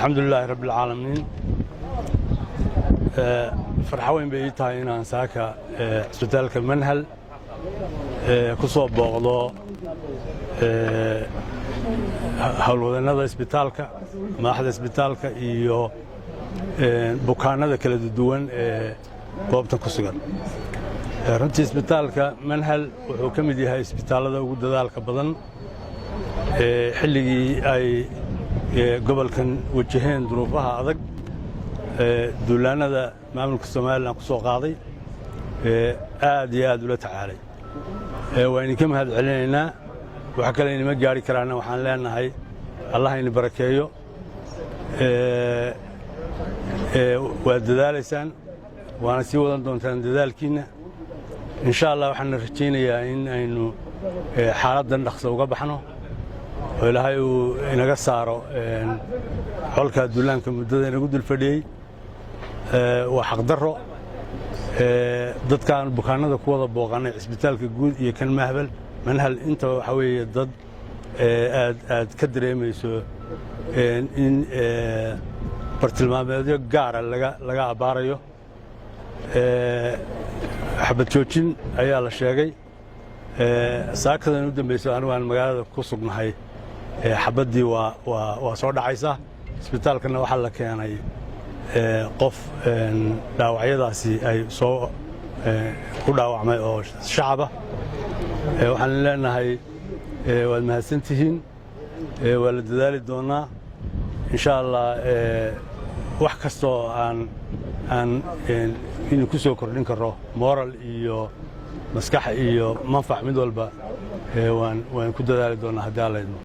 الحمد لله رب العالمين. فرحة وين بيتها هنا ساكا اسبتالك منهل كصوب بغضاء howlwadeennada isbitaalka madaxda isbitaalka iyo bukaanada kala duwan ee goobta ku sugan. runtii isbitaalka Manhal wuxuu ka mid yahay isbitaalada ugu dadaalka badan xilligii ay gobolkan wajaheen duruufaha adag duulaanada maamulka Soomaaliland ku soo qaaday aad iyo aad ula tacaalay. waan ka mahad celinaynaa waxa kale inama gaari karaana waxaan leenahay Allah in barakeeyo waa dadaalaysaan waana sii wadan doontaan dadaalkiina insha Allah waxaan rajaynayaa in aynu xaaladdan dhaqso uga baxno oo Ilaahay uu inaga saaro xolka duulaanka muddada inagu dul fadhiyay waa xaq darro dadkan bukaanada ku wada booqanay isbitaalka guud iyo kan mahbal Manhal inta waxa weeye dad aad ka dareemayso in bartilmaameedyo gaar ah laga abaarayo xabad joojin ayaa la sheegay saakadan u dambeysay anigu aan magaalada ku sugnahay xabadii waa soo dhacaysa isbitaalkana waxa la keenay qof dhaawacyadaasi ay soo ku dhaawacmay oo shacab ah waxaan leenahay waad mahadsantihiin waa la dadaali doonaa insha Allah wax kasto aan in ku soo kordhin karo moral iyo maskax iyo manfac mid walba waan ku dadaali doonaa haddii Alla idmo.